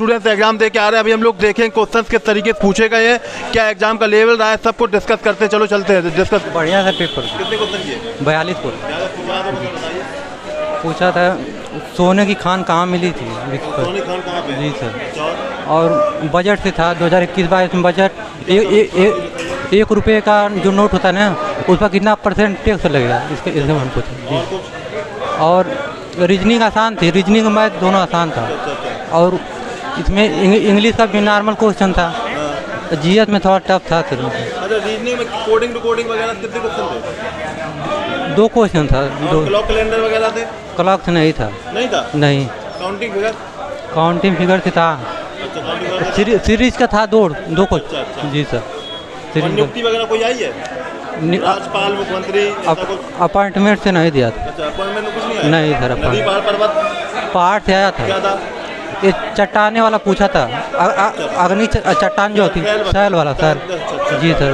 Students exam दे के आ रहे हैं। अभी हम लोग देखें क्वेश्चंस किस तरीके से पूछे गए हैं, क्या एग्जाम का लेवल रहा है, सब कुछ डिस्कस करते हैं। चलो चलते हैं डिस्कस। बढ़िया था पेपर। कितने क्वेश्चन किए? 42 को पूछा था। सोने की खान कहाँ मिली थी? सोने की खान कहाँ पे? जी सर। और बजट से था 2021-22 में बजट 1 रुपये का जो नोट होता है ना, उस पर कितना % टैक्स लगेगा, इसके हम पूछे। और रीजनिंग आसान थी, रीजनिंग मैथ दोनों आसान था। और इसमें इंग्लिश का भी नॉर्मल क्वेश्चन था। जीएस में थोड़ा टफ था। फिर अच्छा, रीजनिंग में कोडिंग टू कोडिंग वगैरह कितने क्वेश्चन थे? 2 क्वेश्चन था। क्लॉक कैलेंडर वगैरह थे? क्लॉक से नहीं था। नहीं था? नहीं। Counting figure? काउंटिंग फिगर से था। अच्छा, सीरीज का था 2 क्वेश्चन। जी सर। नियुक्ति वगैरह कोई आई है? राज्यपाल, मुख्यमंत्री? अपॉइंटमेंट से नहीं दिया था। अच्छा, अपॉइंटमेंट में कुछ नहीं आया? नहीं सर। नदी, पहाड़, पर्वत? पहाड़ से आया था। क्या था? ये चट्टाने वाला पूछा था। अग्नि चट्टान जो होती सैल वाला सर। जी सर।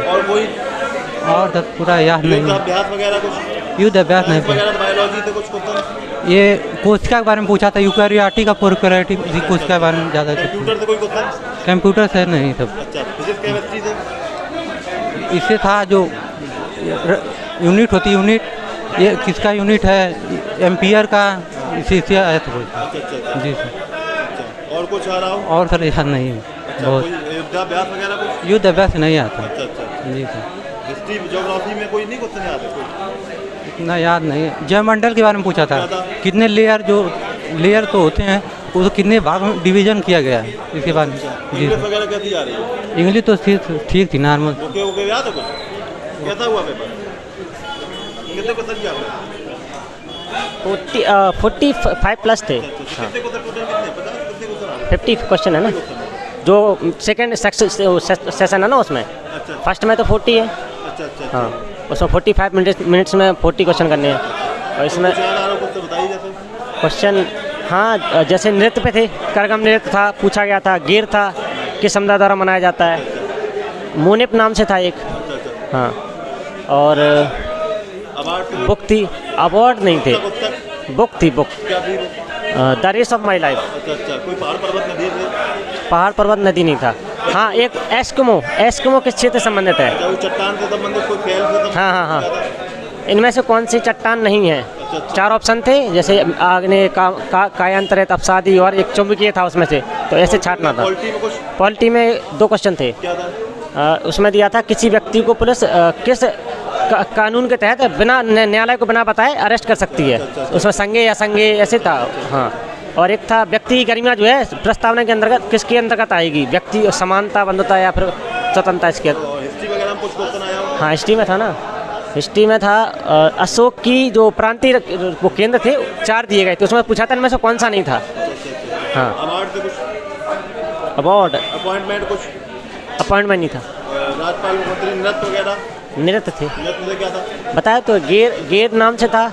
और कोई और सर पूरा याद नहीं। अभ्यास वगैरह कुछ? युद्ध अभ्यास नहीं। बायोलॉजी थे कुछ क्वेश्चन? ये कोशिका के बारे में पूछा था। यूकैरियोटिक का प्रोकैरियोटिक कोशिका के बारे में ज़्यादा। कंप्यूटर से कोई क्वेश्चन? कंप्यूटर से नहीं था। अच्छा, फिजिक्स केमिस्ट्री से? इससे था जो यूनिट होती यूनिट, ये किसका यूनिट है, एम्पियर का, इसी आया था। अच्छा। जी सर। और कुछ आ रहा हो? और सर याद नहीं है। बहुत युद्ध अभ्यास वगैरह कुछ? युद्ध अभ्यास नहीं आता। अच्छा। जी सर। हिस्ट्री ज्योग्राफी में कोई नहीं क्वेश्चन याद है कोई? इतना याद नहीं है। जयमंडल के बारे में पूछा था। कितने लेयर तो होते हैं, उसको कितने भाग में डिवीजन किया गया है, इसके बारे में। जी इंग्लिश वगैरह कैसी जा रही है? इंग्लिश तो ठीक थी, नॉर्मल। ओके याद है कुछ? कैसा हुआ पेपर? कितने क्वेश्चन किया आपने? 45 प्लस थे। कितने क्वेश्चन टोटल कितने? 50 कितने क्वेश्चन आ रहे? 50 क्वेश्चन है ना, जो सेकंड सेशन है ना, उसमें फर्स्ट में तो 40 है। अच्छा। हाँ, उसमें 45 मिनट्स में 40 क्वेश्चन करने हैं। और इसमें क्वेश्चन, हाँ, जैसे नृत्य पे थे, करगम नृत्य था, पूछा गया था। गिर था, किस समुदाय द्वारा मनाया जाता है। मोनिप नाम से था एक। हाँ, और बुक थी। अवार्ड नहीं थे, बुक थी। Book the race of my life. अच्छा। कोई पहाड़ पर्वत नदी? पहाड़ पर्वत नदी नहीं था। हाँ, एक एस्किमो किस क्षेत्र से संबंधित है? चट्टान से संबंधित कोई खेल से संबंधित? हाँ। इनमें से कौन सी चट्टान नहीं है? 4 ऑप्शन थे, जैसे आग्नेय, कायांतरित, अपसादी और एक चुंबकीय था उसमें से, तो ऐसे छांटना था। पॉलिटी में 2 क्वेश्चन थे। क्या था? उसमें दिया था किसी व्यक्ति को पुलिस किस कानून के तहत बिना न्यायालय को बिना बताए अरेस्ट कर सकती है। उसमें संज्ञेय या संज्ञेय ऐसे था। हाँ, और एक था व्यक्ति की गरिमा जो है प्रस्तावना के अंतर्गत किसके अंतर्गत आएगी? व्यक्ति समानता, बंधुता या फिर स्वतंत्रता। इसके हिस्ट्री वगैरह में कुछ क्वेश्चन आया हो? हाँ, हिस्ट्री में था ना। हिस्ट्री में था अशोक की जो प्रांतीय वो केंद्र थे 4 दिए गए थे, उसमें पूछा था इनमें से कौन सा नहीं था। हाँ, अवार्ड से कुछ? अवार्ड, अपॉइंटमेंट कुछ? अपॉइंटमेंट नहीं था। राज्यपाल, मुख्यमंत्री, नृत्य वगैरह? नृत्य थे। नृत्य क्या था? बताया तो, गेर नाम से था।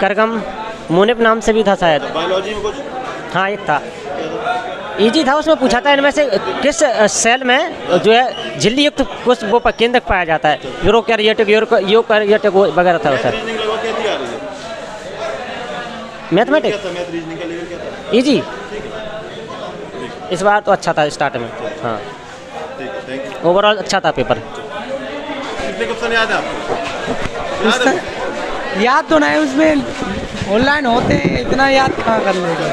करगम मोनिप नाम से भी था शायद। बायोलॉजी में कुछ? हाँ, एक था, इजी था। उसमें पूछा था इनमें से किस सेल में जो है झिल्ली युक्त कुछ वो केंद्र पाया जाता है। यूरोकैरियोटिक वगैरह था सर। मैथमेटिक्स इजी इस बार तो अच्छा था स्टार्ट में। हाँ, ओवरऑल अच्छा था पेपर। कितने क्वेश्चन याद है आपको? याद तो नहीं, उसमें ऑनलाइन होते हैं, इतना याद कहाँ कर लेगा।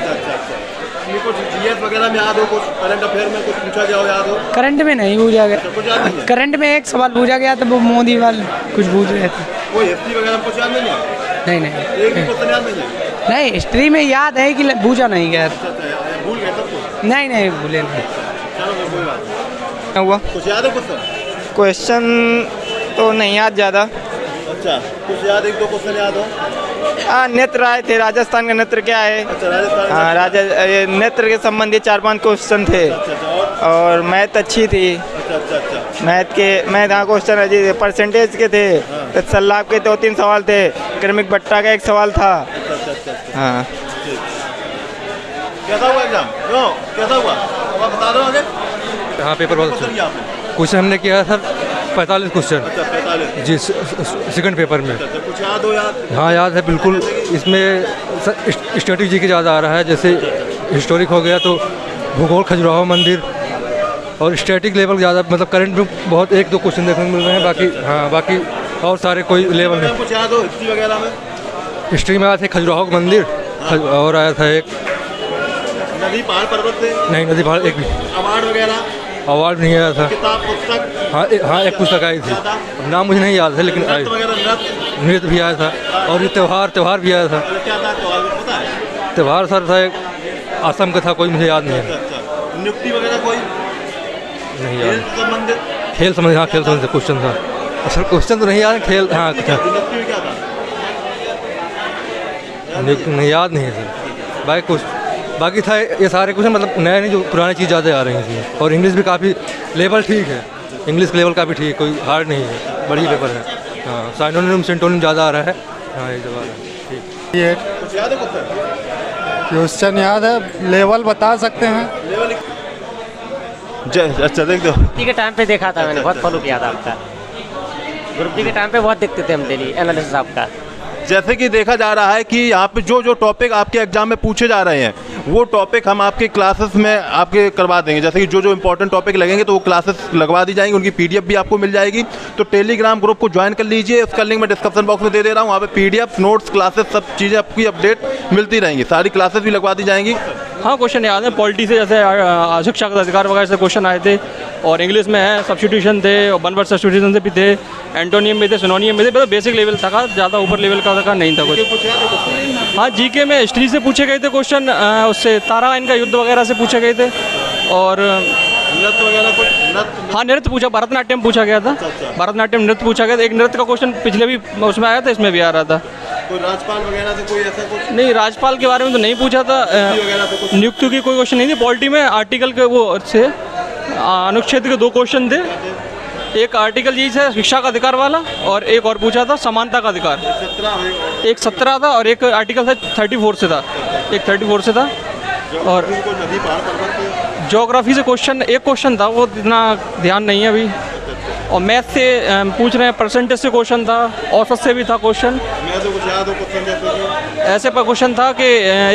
कुछ जीएस वगैरह में याद हो? कुछ करंट अफेयर में कुछ पूछा गया हो याद हो? करंट में नहीं पूछा गया। कुछ याद नहीं है? करंट में एक सवाल पूछा गया था, वो मोदी वाले कुछ पूछ रहे थे। कोई हिस्ट्री वगैरह में कुछ याद नहीं है? नहीं। एक भी क्वेश्चन याद नहीं है? नहीं, हिस्ट्री में याद है कि पूछा नहीं गया। भूल गए सब कुछ? नहीं भूले नहीं। चलो कोई बात क्या हुआ? कुछ याद है क्वेश्चन? क्वेश्चन तो नहीं याद ज़्यादा। अच्छा, कुछ याद, 1-2 क्वेश्चन याद हो? हाँ, नृत्य आए थे, राजस्थान का नृत्य क्या है। अच्छा, राजस्थान। हाँ, नृत्य के संबंधित 4-5 क्वेश्चन थे। और मैथ अच्छी थी। अच्छा। मैथ हाँ क्वेश्चन है जी, परसेंटेज के थे। तो सल्लाब के 2-3 सवाल थे। क्रमिक बट्टा का 1 सवाल था। अच्छा। हाँ। कैसा हुआ एग्जाम? कैसा हुआ अब आप बता दो आगे। हाँ, पेपर बहुत क्वेश्चन किया आपने? क्वेश्चन हमने किया सर 45 क्वेश्चन। अच्छा, 45 जी, सेकंड पेपर में। अच्छा, कुछ याद हो? याद? हाँ, याद है बिल्कुल। इसमें स्ट्रेटजी की ज़्यादा आ रहा है, जैसे हिस्टोरिक हो गया तो भूगोल खजुराहो मंदिर, और स्टैटिक लेवल ज़्यादा, मतलब करंट में बहुत 1-2 क्वेश्चन देखने को मिल रहे हैं, बाकी हाँ बाकी और सारे कोई लेवल नहीं। कुछ याद हो हिस्ट्री वगैरह में? हिस्ट्री में आया था खजुराहो मंदिर, और आया था एक नदी पहाड़ पर्वत से? नहीं, नदी पहाड़ एक भी। अवार्ड वगैरह? अवार्ड नहीं आया था। किताब पुस्तक? हाँ एक पुस्तक आई थी, नाम मुझे नहीं याद है लेकिन आई। नृत्य भी आया था, और ये त्यौहार भी आया था। क्या था त्यौहार में पता है? त्यौहार सर था एक असम का था, कोई मुझे याद नहीं है। नियुक्ति वगैरह कोई नहीं याद। संबंधित? खेल संबंधित, हाँ खेल संबंधित क्वेश्चन था। असल क्वेश्चन तो नहीं याद, खेल हाँ नियुक्ति में क्या था? नहीं याद नहीं है सर। बाकी था ये सारे क्वेश्चन, मतलब नए नहीं, जो पुरानी चीज़ ज़्यादा आ रही हैं इसमें। और इंग्लिश भी काफ़ी लेवल ठीक है, इंग्लिश का लेवल काफ़ी ठीक है, कोई हार्ड नहीं है, बढ़िया पेपर है। हाँ साइनोनिम सेंटोनिम ज़्यादा आ रहा है। हाँ ये जवाब है ठीक। ये कुछ याद है क्वेश्चन याद है, लेवल बता सकते हैं? लेवल? अच्छा देख दो। ग्रुप डी के टाइम पे देखा था मैंने, बहुत फॉलो किया था आपका। ग्रुप डी के टाइम पे बहुत देखते थे हम डेली एनालिसिस आपका। जैसे कि देखा जा रहा है कि यहाँ पे जो टॉपिक आपके एग्जाम में पूछे जा रहे हैं वो टॉपिक हम आपके क्लासेस में आपके करवा देंगे। जैसे कि जो इंपॉर्टेंट टॉपिक लगेंगे तो वो क्लासेस लगवा दी जाएंगी, उनकी पीडीएफ भी आपको मिल जाएगी। तो टेलीग्राम ग्रुप को ज्वाइन कर लीजिए, उसका लिंक मैं डिस्क्रिप्शन बॉक्स में दे रहा हूँ। वहाँ पे पीडीएफ, नोट्स, क्लासेस सब चीज़ें आपकी अपडेट मिलती रहेंगी, सारी क्लासेस भी लगवा दी जाएंगी। हाँ क्वेश्चन याद है, पॉलिटी से जैसे शिक्षा का अधिकार वगैरह से क्वेश्चन आए थे, और इंग्लिश में है सब्स्टिट्यूशन थे, और वन वर्ड सब्स्टिट्यूशन से भी थे, एंटोनियम में थे, सिनोनियम में थे। मतलब बेसिक लेवल था, ज़्यादा ऊपर लेवल का नहीं था कुछ। हाँ जीके में हिस्ट्री से पूछे गए थे क्वेश्चन, उससे ताराबाइन का युद्ध वगैरह से पूछे गए थे। और नृत्य वगैरह कुछ? हाँ नृत्य पूछा, भरतनाट्यम पूछा गया था। भरतनाट्यम नृत्य पूछा गया था। एक नृत्य का क्वेश्चन पिछले भी उसमें आया था, इसमें भी आ रहा था। कोई राजपाल वगैरह से कोई ऐसा कुछ? नहीं राजपाल के बारे में तो नहीं पूछा था। नियुक्ति की कोई क्वेश्चन नहीं थी। पॉलिटी में आर्टिकल के वो से अनुच्छेद के 2 क्वेश्चन थे। एक आर्टिकल यही था शिक्षा का अधिकार वाला, और एक और पूछा था समानता का अधिकार। एक 17 था और एक आर्टिकल था 34 से था, एक 34 से था। और ज्योग्राफी से क्वेश्चन एक क्वेश्चन था, वो इतना ध्यान नहीं है अभी। और मैथ से पूछ रहे हैं, परसेंटेज से क्वेश्चन था, औसत से भी था क्वेश्चन। ऐसे पर क्वेश्चन था कि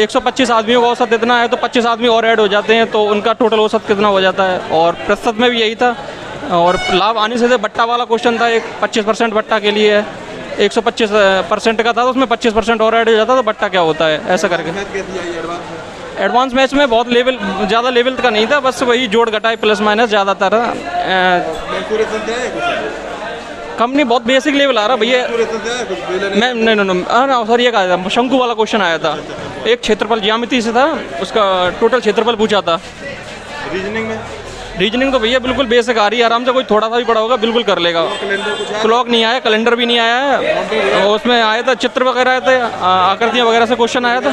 125 आदमियों का औसत इतना है तो 25 आदमी और ऐड हो जाते हैं तो उनका टोटल औसत कितना हो जाता है। और प्रतिशत में भी यही था। और लाभ आने से बट्टा वाला क्वेश्चन था, एक 25% बट्टा के लिए है, 125% का था तो उसमें 25% और ऐड हो जाता तो बट्टा क्या होता है, ऐसा करके। एडवांस मैच में बहुत लेवल, ज़्यादा लेवल का नहीं था, बस वही जोड़ घटाए प्लस माइनस ज़्यादातर। कम नहीं, बहुत बेसिक लेवल आ रहा भैया। मैं नहीं सर ये कहा था, शंकु वाला क्वेश्चन आया था। एक क्षेत्रफल ज्यामिति से था, उसका टोटल क्षेत्रफल पूछा था। रीजनिंग तो भैया बिल्कुल बेसिक आ रही है, आराम से कोई थोड़ा सा भी पढ़ा होगा बिल्कुल कर लेगा। क्लॉक नहीं आया, कैलेंडर भी नहीं आया है। उसमें आया था चित्र वगैरह आए थे, आकृतियाँ वगैरह से क्वेश्चन आया था।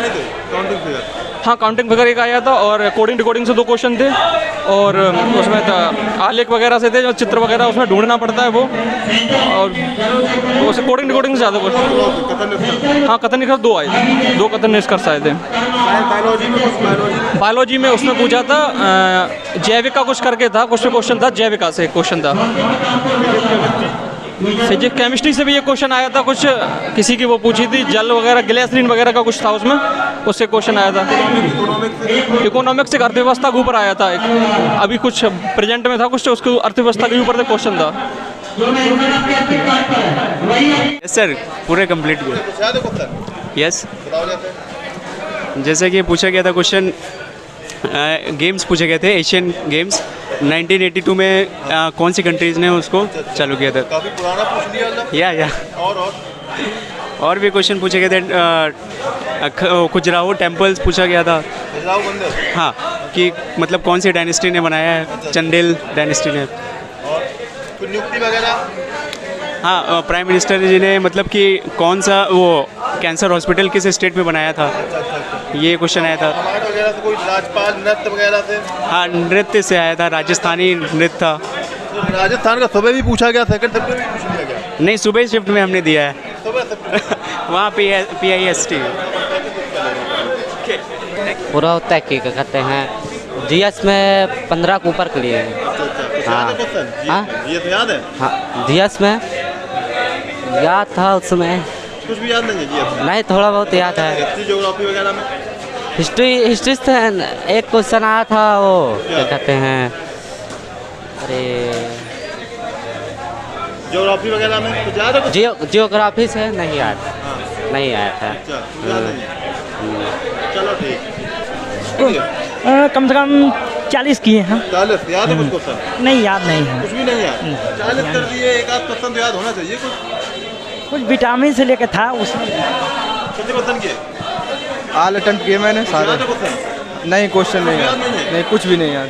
हाँ काउंटिंग फिगर एक आया था, और कोडिंग डिकोडिंग से 2 क्वेश्चन थे। और उसमें था आलेख वगैरह से थे, जो चित्र वगैरह उसमें ढूंढना पड़ता है वो। और उसे कोडिंग डिकोडिंग से ज़्यादा क्वेश्चन। हाँ कथन निष्कर्ष 2 आए थे, 2 कथन निष्कर्ष आए थे। बायोलॉजी में उसमें पूछा था जैविका कुछ करके था, कुछ क्वेश्चन था जैविका से क्वेश्चन था। फिजिक्स केमिस्ट्री से भी ये क्वेश्चन आया था, कुछ किसी की वो पूछी थी, जल वगैरह ग्लिसरीन वगैरह का कुछ था उसमें, उससे क्वेश्चन आया था। इकोनॉमिक्स से अर्थव्यवस्था के ऊपर आया था एक, अभी कुछ प्रेजेंट में था कुछ, उसके अर्थव्यवस्था के ऊपर से क्वेश्चन था। सर पूरे कंप्लीट किया। यस जैसे कि पूछा गया था क्वेश्चन, गेम्स पूछे गए थे, एशियन गेम्स 1982 में कौन सी कंट्रीज़ ने उसको चालू किया था। काफी पुराना पूछ लिया। या और भी क्वेश्चन पूछे गए थे। खजुराहो टेम्पल्स पूछा गया था। खजुराहो मंदिर, हाँ, कि मतलब कौन सी डायनेस्टी ने बनाया है, चंदेल डायनेस्टी ने। और नियुक्ति वगैरह, हाँ प्राइम मिनिस्टर जी ने मतलब कि कौन सा वो कैंसर हॉस्पिटल किस स्टेट में बनाया था, ये क्वेश्चन आया था। वगैरह से कोई राजपाल नृत्य वगैरह से, हाँ नृत्य से आया था, राजस्थानी नृत्य था। तो राजस्थान का सुबह भी पूछा गया, सेकंड शिफ्ट में भी पूछ लिया गया। नहीं सुबह शिफ्ट में हमने दिया है, वहाँ PIST पूरा होता है कि कहते हैं GS में 15 के ऊपर के लिए। हाँ याद है। हाँ GS में याद था उसमें, कुछ भी याद नहीं है। नहीं थोड़ा बहुत याद है। हिस्ट्री ज्योग्राफी वगैरह में हिस्ट्री से एक क्वेश्चन आया था, वो क्या कहते हैं, अरे ज्योग्राफी वगैरह में कुछ याद है कुछ? जियोग्राफी से नहीं आया था, नहीं आया था। अच्छा, याद नहीं। चलो ठीक। कम से कम 40 किए हैं। 40 याद है कुछ क्वेश्चन? नहीं, याद नहीं है। कुछ भी नहीं याद। 40 कर दिए, एक आध क्वेश्चन तो याद होना चाहिए कुछ। कुछ विटामिन से लेके था उसमें। कितने क्वेश्चन किए? ऑल अटेम्प्ट किए मैंने सारे। याद है क्वेश्चन? नहीं, क्वेश्चन नहीं याद याद, नहीं है? नहीं कुछ भी नहीं याद।